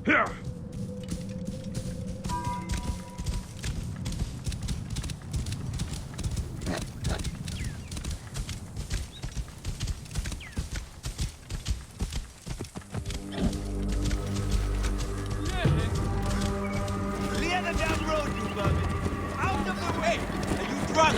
Clear the damn road, you vermin! Out of the way! Are you drunk?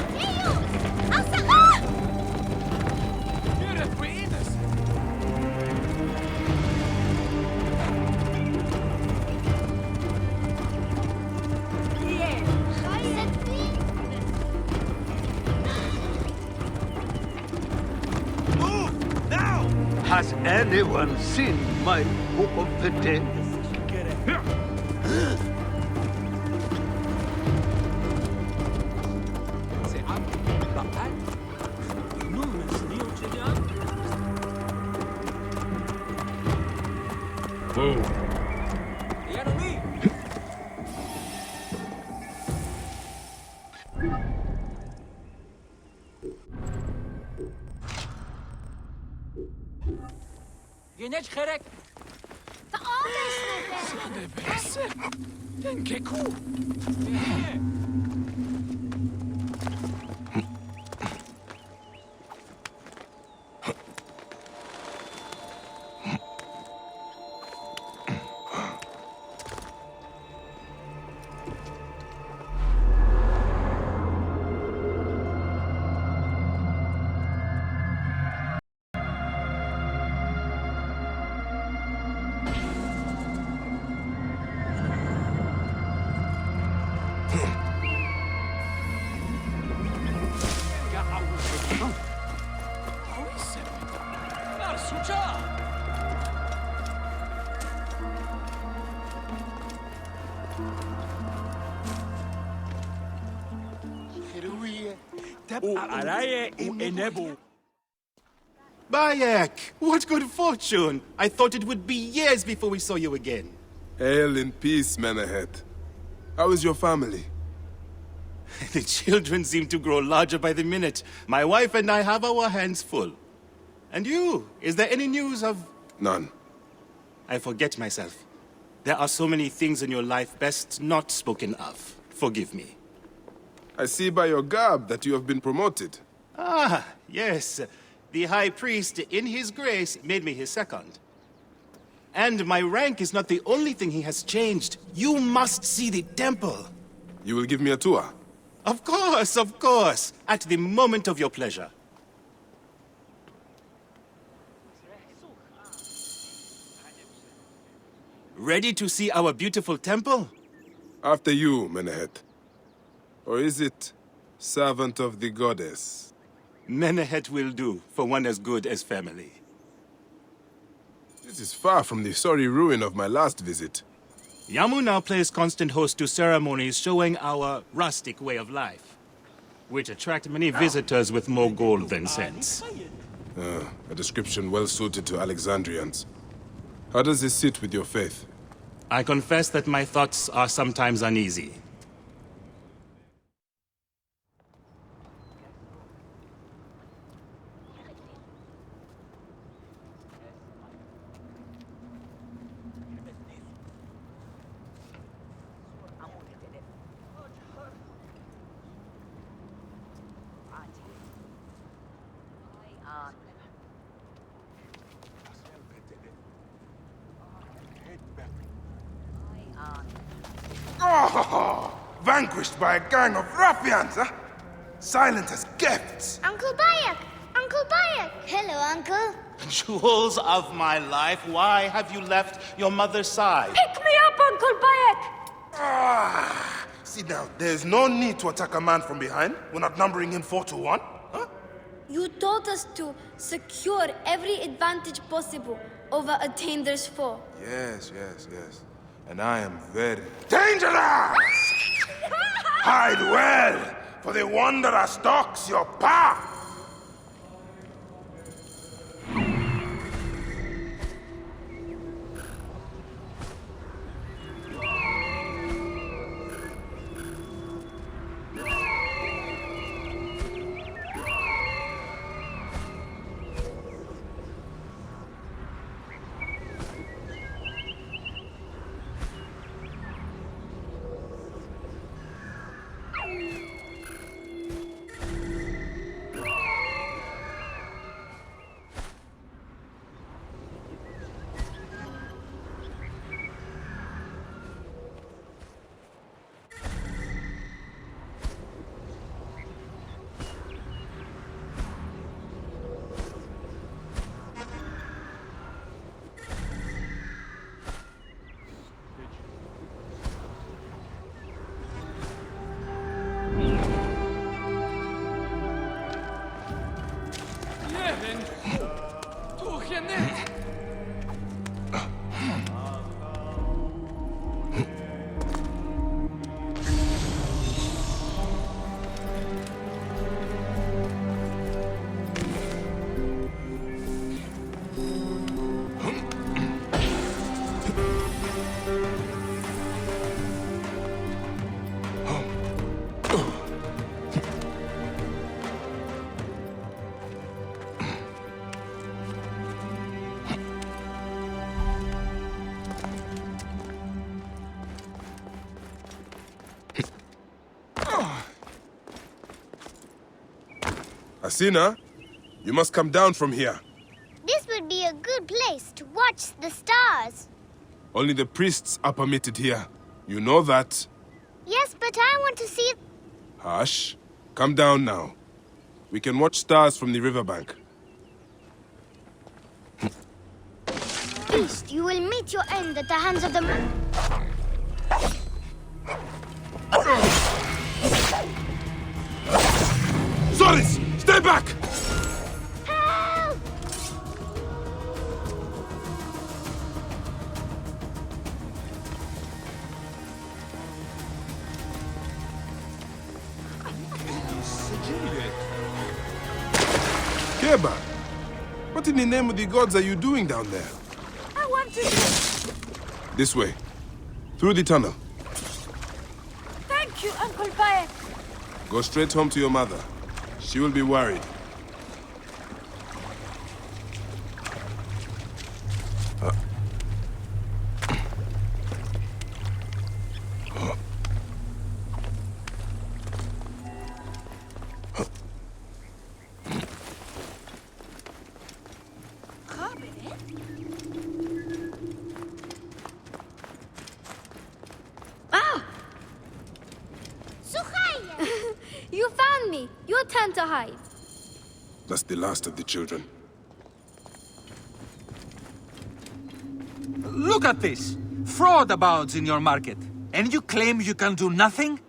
Move! Now! Has anyone seen my Book of the Dead? Genç kerek! Bayek! What good fortune! I thought it would be years before we saw you again. Hail in peace, Menehet. How is your family? The children seem to grow larger by the minute. My wife and I have our hands full. And you? Is there any news of... None. I forget myself. There are so many things in your life best not spoken of. Forgive me. I see by your garb that you have been promoted. Ah, yes. The High Priest, in his grace, made me his second. And my rank is not the only thing he has changed. You must see the temple. You will give me a tour? Of course, of course. At the moment of your pleasure. Ready to see our beautiful temple? After you, Menehet. Or is it servant of the goddess? Menehet will do, for one as good as family. This is far from the sorry ruin of my last visit. Yamu now plays constant host to ceremonies showing our rustic way of life, which attract many visitors with more gold than sense. A description well suited to Alexandrians. How does this sit with your faith? I confess that my thoughts are sometimes uneasy. Oh, vanquished by a gang of ruffians, huh? Silent as gifts. Uncle Bayek! Uncle Bayek! Hello, Uncle. Jewels of my life, why have you left your mother's side? Pick me up, Uncle Bayek! Sit down. There's no need to attack a man from behind. We're not numbering him 4 to 1. Huh? You taught us to secure every advantage possible over a Tinder's foe. Yes. And I am very dangerous! Hide well, for the wanderer stalks your path! Asina, you must come down from here. This would be a good place to watch the stars. Only the priests are permitted here. You know that. Yes, but I want to see... Hush. Come down now. We can watch stars from the riverbank. Beast, you will meet your end at the hands of the... Solis! Stay back! Help! Keba, what in the name of the gods are you doing down there? I want to... This way. Through the tunnel. Thank you, Uncle Bayek. Go straight home to your mother. She will be worried. You found me. Your turn to hide. That's the last of the children. Look at this! Fraud abounds in your market. And you claim you can do nothing?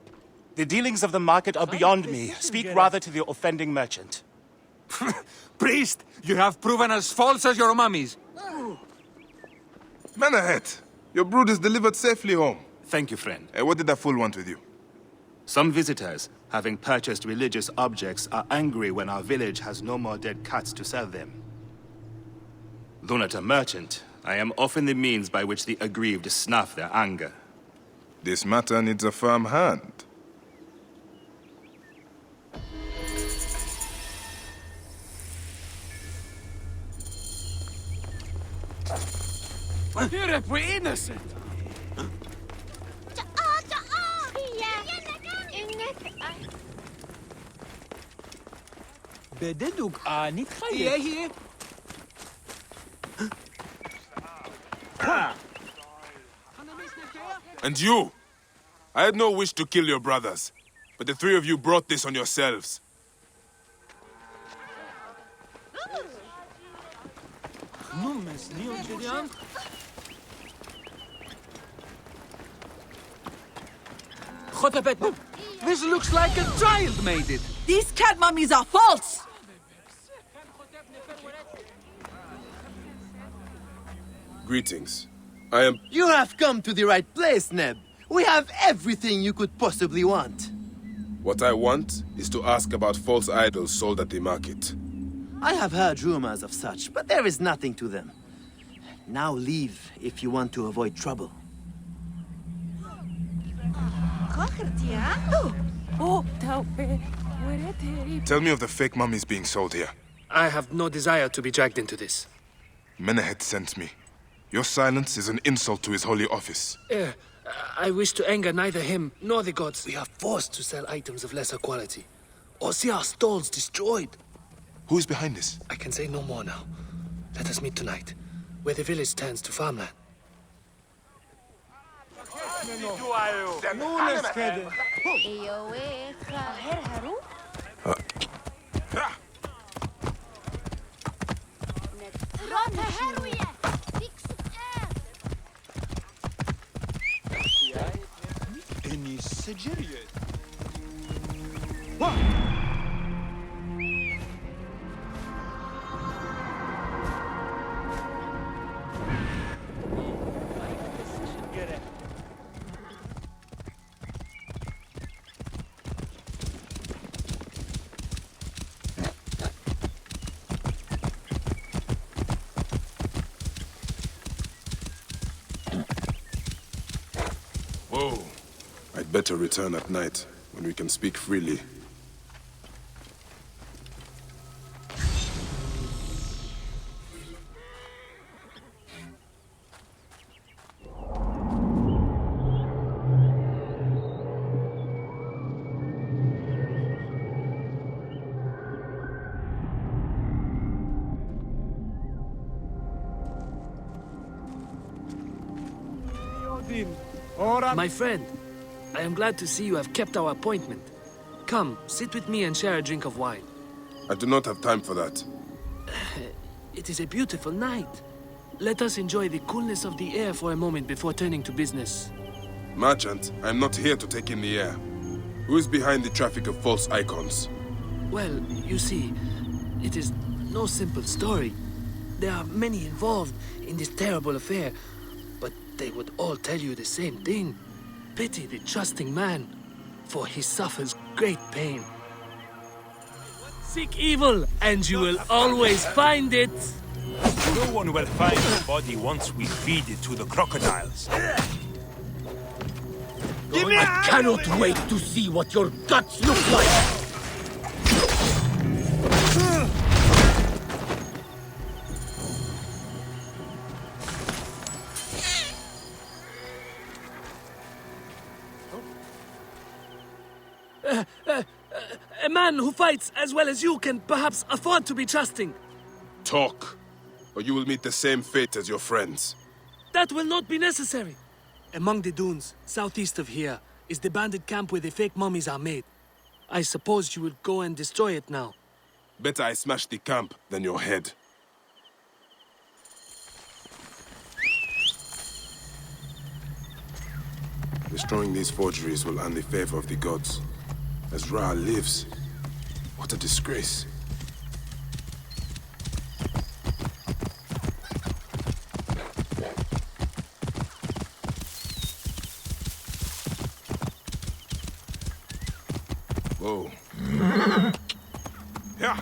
The dealings of the market are beyond me. Speak rather to the offending merchant. Priest, you have proven as false as your mummies. Menahet, your brood is delivered safely home. Thank you, friend. What did that fool want with you? Some visitors, having purchased religious objects, are angry when our village has no more dead cats to sell them. Though not a merchant, I am often the means by which the aggrieved snuff their anger. This matter needs a firm hand. We're innocent! بددوك نتخيل هي And you! I had no wish to kill your brothers, but the three of you brought this on yourselves. This looks like a child made it! These cat mummies are false! Greetings. I am... You have come to the right place, Neb. We have everything you could possibly want. What I want is to ask about false idols sold at the market. I have heard rumors of such, but there is nothing to them. Now leave if you want to avoid trouble. Tell me of the fake mummies being sold here. I have no desire to be dragged into this. Menahet sent me. Your silence is an insult to his holy office. I wish to anger neither him nor the gods. We are forced to sell items of lesser quality, or see our stalls destroyed. Who is behind this? I can say no more now. Let us meet tonight, where the village turns to farmland. Oh, I'd better return at night, when we can speak freely. My friend, I am glad to see you have kept our appointment. Come, sit with me and share a drink of wine. I do not have time for that. It is a beautiful night. Let us enjoy the coolness of the air for a moment before turning to business. Merchant, I am not here to take in the air. Who is behind the traffic of false icons? Well, you see, it is no simple story. There are many involved in this terrible affair, but they would all tell you the same thing. Pity the trusting man, for he suffers great pain. Seek evil, and you will always find it. No one will find the body once we feed it to the crocodiles. I cannot wait to see what your guts look like! A man who fights as well as you can perhaps afford to be trusting. Talk, or you will meet the same fate as your friends. That will not be necessary. Among the dunes, southeast of here, is the bandit camp where the fake mummies are made. I suppose you will go and destroy it now. Better I smash the camp than your head. Destroying these forgeries will earn the favor of the gods. As Ra lives, what a disgrace. Whoa. Yeah.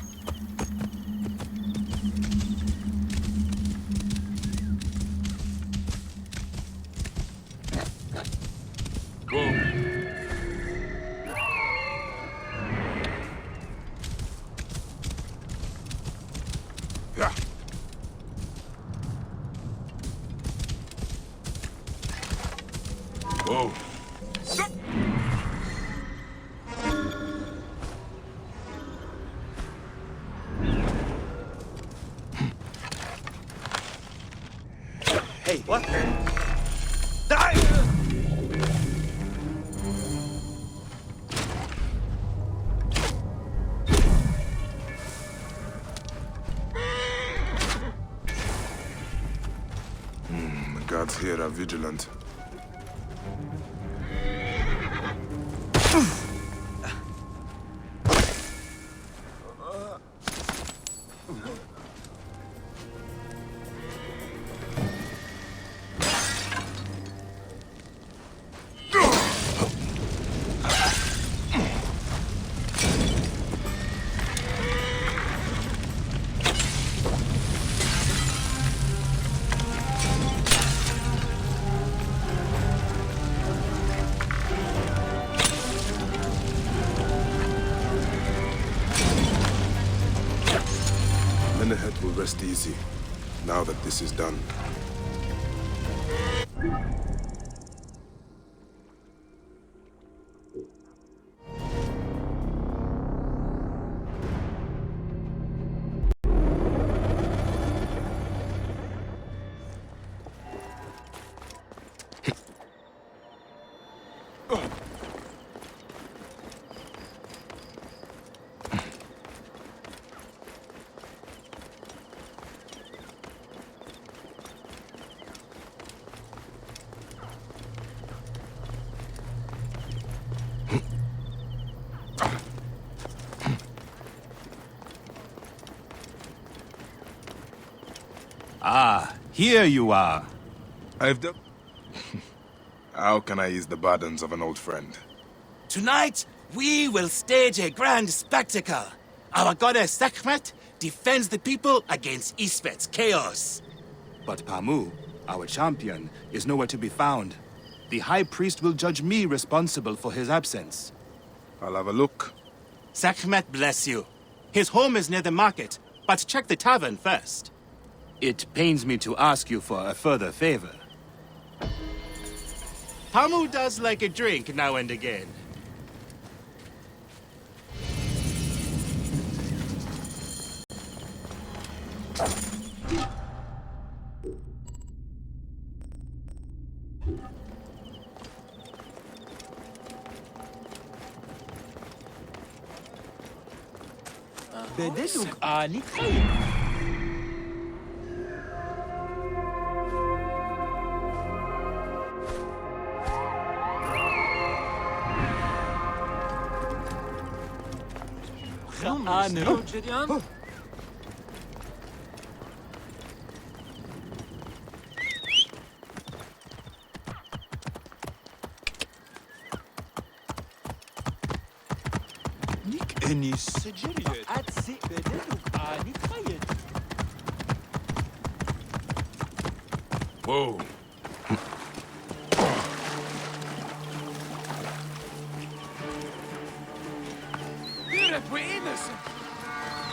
Yeah. Whoa. Hey, what? Die! The guards here are vigilant. Menehet will rest easy, now that this is done. Ah, here you are. I've done... How can I ease the burdens of an old friend? Tonight, we will stage a grand spectacle. Our goddess Sekhmet defends the people against Isfet's chaos. But Pamu, our champion, is nowhere to be found. the High Priest will judge me responsible for his absence. I'll have a look. Sekhmet bless you. His home is near the market, but check the tavern first. It pains me to ask you for a further favor. Pamu does like a drink now and again. بدلك آني خير. أني سجلت أتسي بدلك آني خير. Whoa.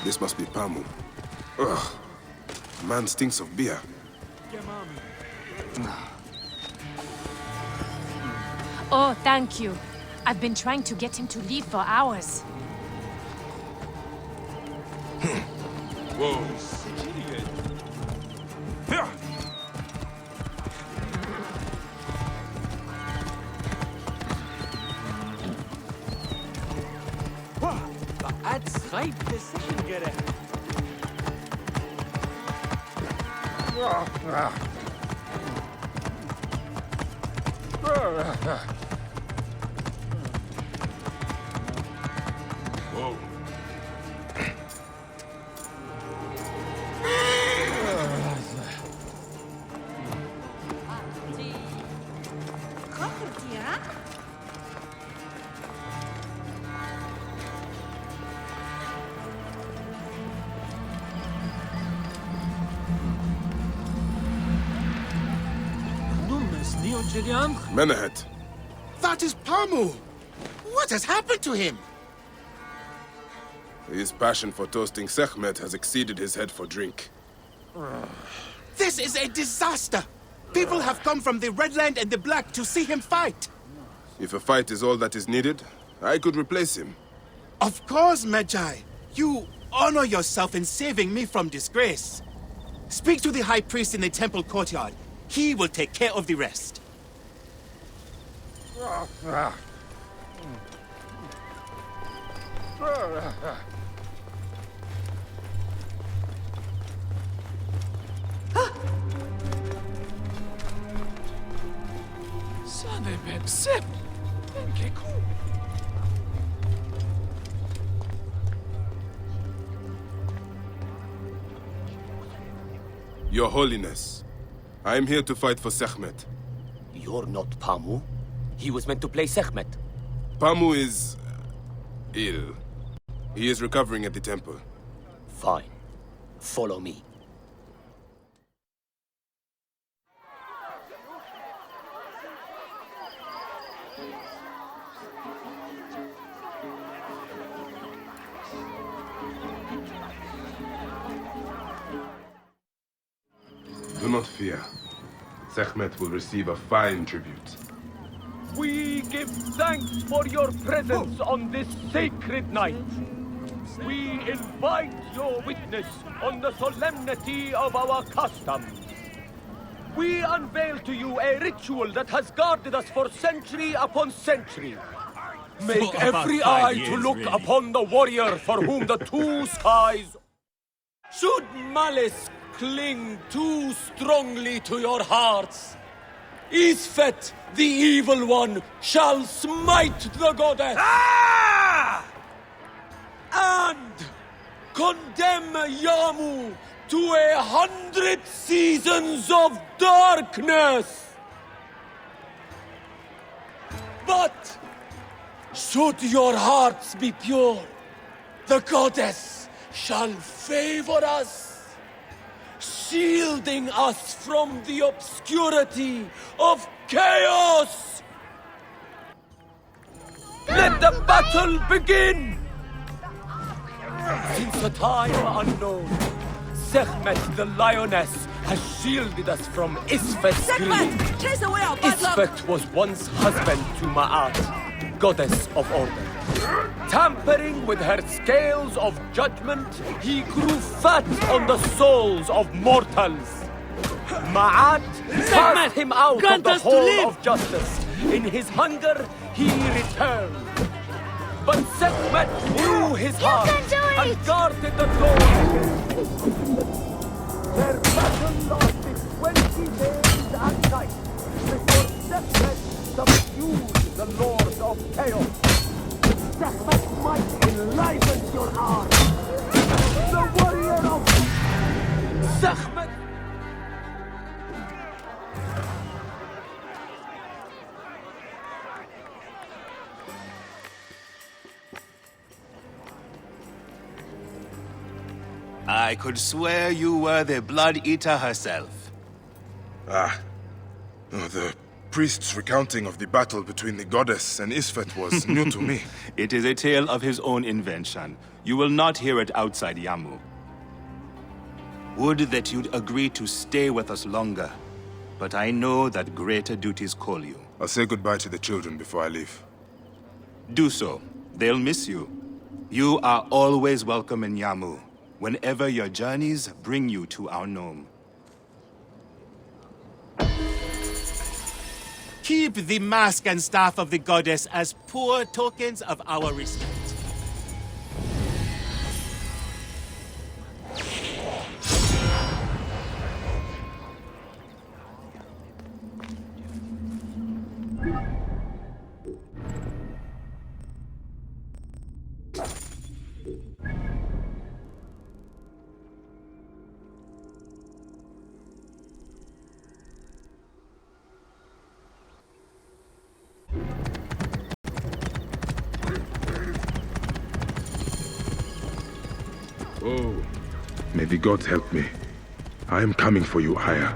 This must be Pamu. Ugh. Man stinks of beer. Oh, thank you. I've been trying to get him to leave for hours. Whoa. بعد خيب تسجل جرح. Whoa. Menahet. That is Pamu! What has happened to him? His passion for toasting Sekhmet has exceeded his head for drink. This is a disaster! People have come from the Red Land and the Black to see him fight. If a fight is all that is needed, I could replace him. Of course, Medjay. You honor yourself in saving me from disgrace. Speak to the High Priest in the temple courtyard. He will take care of the rest. Your Holiness, I am here to fight for Sekhmet. You're not Pamu. He was meant to play Sekhmet. Pamu is ill. He is recovering at the temple. Fine. Follow me. Do not fear. Sekhmet will receive a fine tribute. We give thanks for your presence on this sacred night. We invite your witness on the solemnity of our customs. We unveil to you a ritual that has guarded us for century upon century. Make every eye to look upon the warrior for whom the two skies... Should malice cling too strongly to your hearts, Isfet, the evil one, shall smite the goddess! Ah! And condemn Yamu to 100 seasons of darkness! But should your hearts be pure, the goddess shall favor us. shielding us from the obscurity of chaos! Let the battle begin! Since a time unknown, Sekhmet the Lioness has shielded us from Isfet's greed. Chase away our bad Isfet was once husband to Ma'at, goddess of order. Tampering with her scales of judgment, he grew fat on the souls of mortals. Ma'at cast him out of the hall of justice. In his hunger, he returned. But Sekhmet knew his heart and guarded the door. Their battle lasted 20 days and nights before Sekhmet subdued the Lord of Chaos. Sekhmet might enliven your heart. The warrior of Sekhmet. I could swear you were the Blood Eater herself. Ah. Oh, the priest's recounting of the battle between the goddess and Isfet was new to me. It is a tale of his own invention. You will not hear it outside Yamu. Would that you'd agree to stay with us longer. But I know that greater duties call you. I'll say goodbye to the children before I leave. Do so. They'll miss you. You are always welcome in Yamu, whenever your journeys bring you to our gnome. Keep the mask and staff of the goddess as poor tokens of our respect. Oh, may the gods help me. I am coming for you, Aya.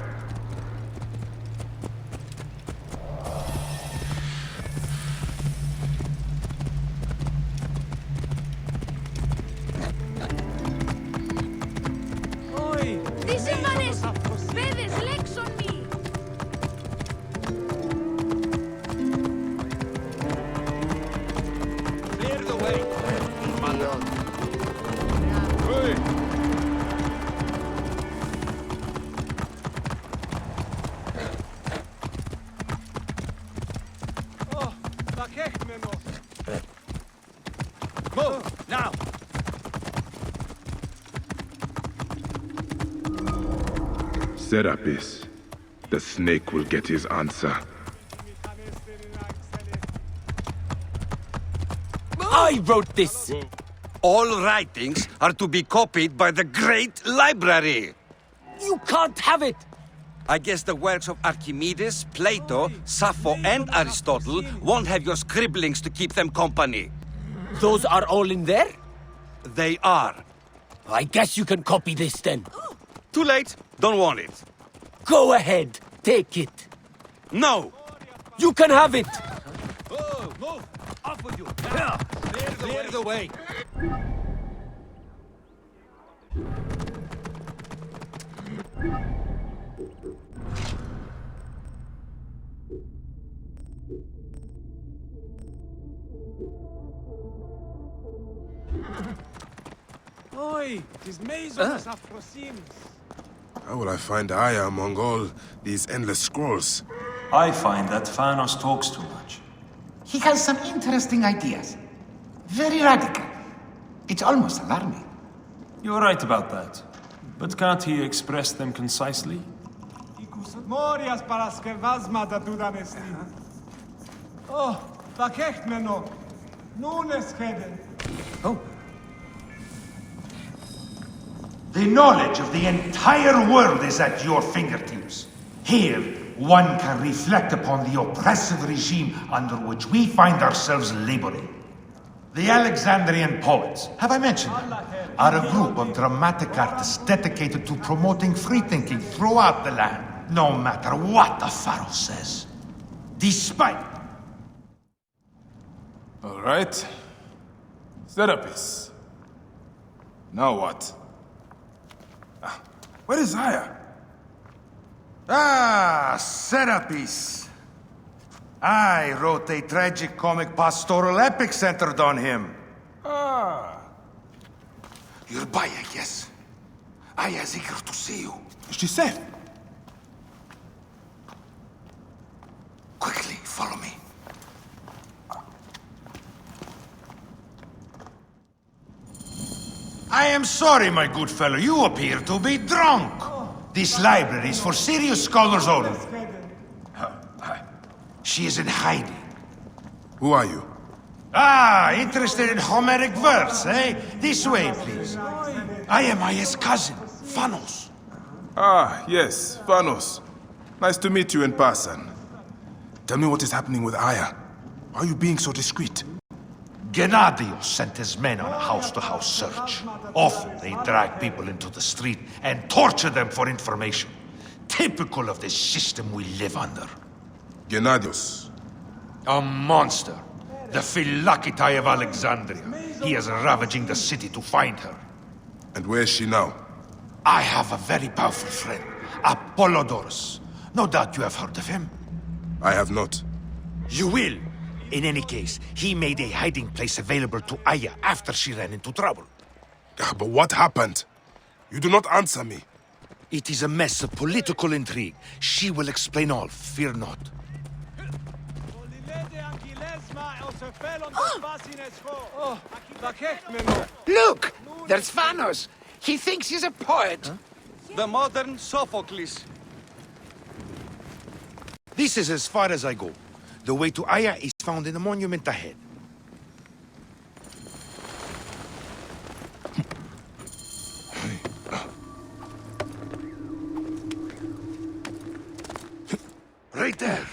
Oi! These manes! Pedes legs on me! Clear the way! Move, now! Serapis, the snake will get his answer. I wrote this! All writings are to be copied by the Great Library! You can't have it! I guess the works of Archimedes, Plato, Sappho, and Aristotle won't have your scribblings to keep them company. Those are all in there? They are. I guess you can copy this then. Too late. Don't want it. Go ahead. Take it. No! You can have it! Oh, move! Off with you! Clear the way! Oi! Tis Maison Saphrosim. How will I find Aya among all these endless scrolls? I find that Thanos talks too much. He has some interesting ideas. Very radical. It's almost alarming. You're right about that. But can't he express them concisely? Morias para skevazma da dudamestina. Oh, vakecht meno. Nunes heden. Oh. The knowledge of the entire world is at your fingertips. Here, one can reflect upon the oppressive regime under which we find ourselves laboring. The Alexandrian poets, have I mentioned them, are a group of dramatic artists dedicated to promoting free thinking throughout the land, no matter what the Pharaoh says. Despite... All right. Serapis. Now what? Where is Aya? Serapis. I wrote a tragic-comic pastoral epic centered on him. You're Bayek, yes? Aya is eager to see you. Is she safe? Quickly, follow me. I am sorry, my good fellow. You appear to be drunk. This library is for serious scholars only. She is in hiding. Who are you? Interested in Homeric verse, eh? This way, please. I am Aya's cousin, Phanos. Yes, Phanos. Nice to meet you in person. Tell me what is happening with Aya. Why are you being so discreet? Gennadios sent his men on a house-to-house search. Often they drag people into the street and torture them for information. Typical of the system we live under. Gennadios. A monster. The Phylakitai of Alexandria. He is ravaging the city to find her. And where is she now? I have a very powerful friend, Apollodorus. No doubt you have heard of him. I have not. You will. In any case, he made a hiding place available to Aya after she ran into trouble. But what happened? You do not answer me. It is a mess of political intrigue. She will explain all, fear not. Look! There's Phanos! He thinks he's a poet! The modern Sophocles. This is as far as I go. The way to Aya is found in the monument ahead. Right there.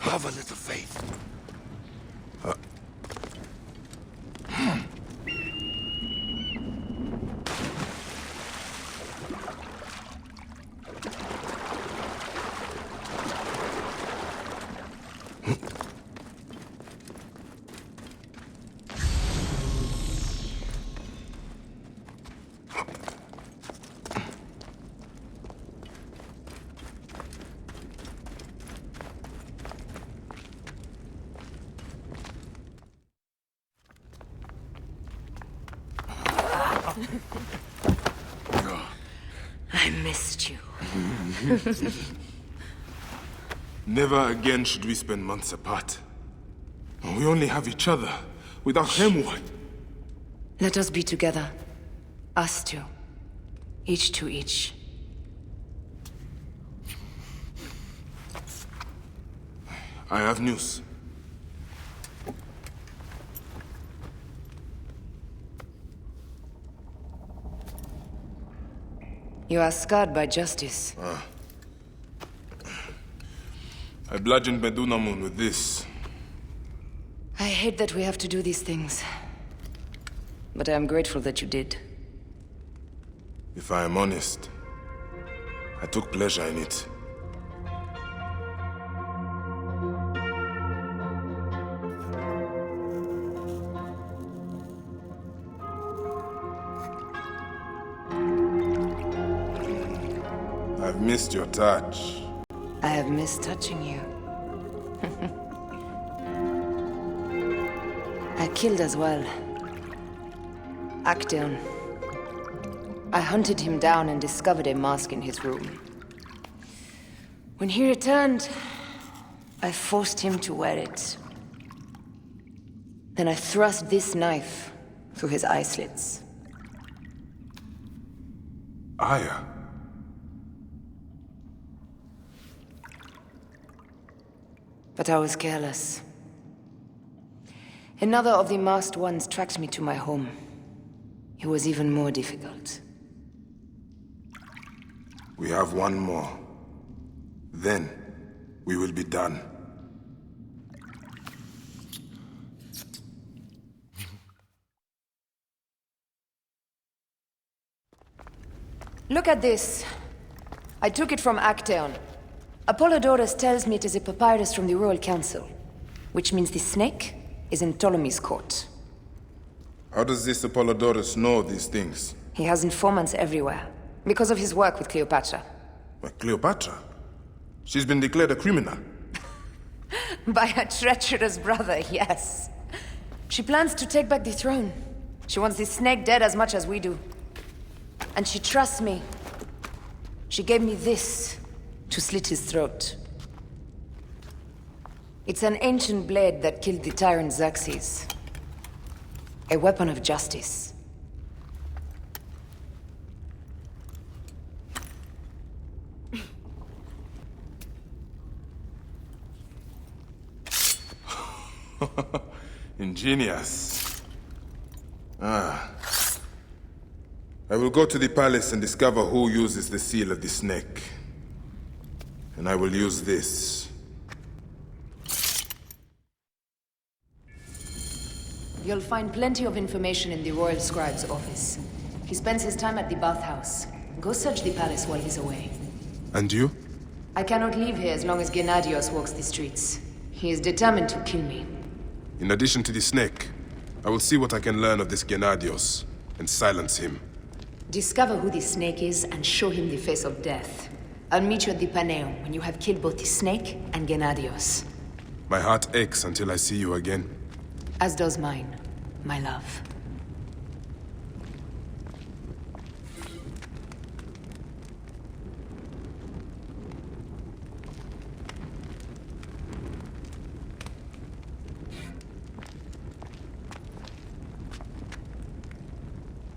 Have a little faith. I missed you. Never again should we spend months apart. We only have each other. Without him, what? Let us be together. Us two. Each to each. I have news. You are scarred by justice. I bludgeoned Medunamun with this. I hate that we have to do these things. But I am grateful that you did. If I am honest, I took pleasure in it. I've missed your touch. I have missed touching you. I killed as well. Actaeon. I hunted him down and discovered a mask in his room. When he returned, I forced him to wear it. Then I thrust this knife through his eye slits. Aya. But I was careless. Another of the masked ones tracked me to my home. It was even more difficult. We have one more. Then, we will be done. Look at this. I took it from Actaeon. Apollodorus tells me it is a papyrus from the Royal Council, which means the snake is in Ptolemy's court. How does this Apollodorus know these things? He has informants everywhere, because of his work with Cleopatra. But Cleopatra? She's been declared a criminal. By her treacherous brother, yes. She plans to take back the throne. She wants the snake dead as much as we do. And she trusts me. She gave me this to slit his throat. It's an ancient blade that killed the tyrant Xerxes. A weapon of justice. Ingenious. I will go to the palace and discover who uses the seal of the snake. And I will use this. You'll find plenty of information in the Royal Scribe's office. He spends his time at the bathhouse. Go search the palace while he's away. And you? I cannot leave here as long as Gennadios walks the streets. He is determined to kill me. In addition to the snake, I will see what I can learn of this Gennadios and silence him. Discover who the snake is and show him the face of death. I'll meet you at the Paneum when you have killed both the snake and Gennadios. My heart aches until I see you again. As does mine, my love.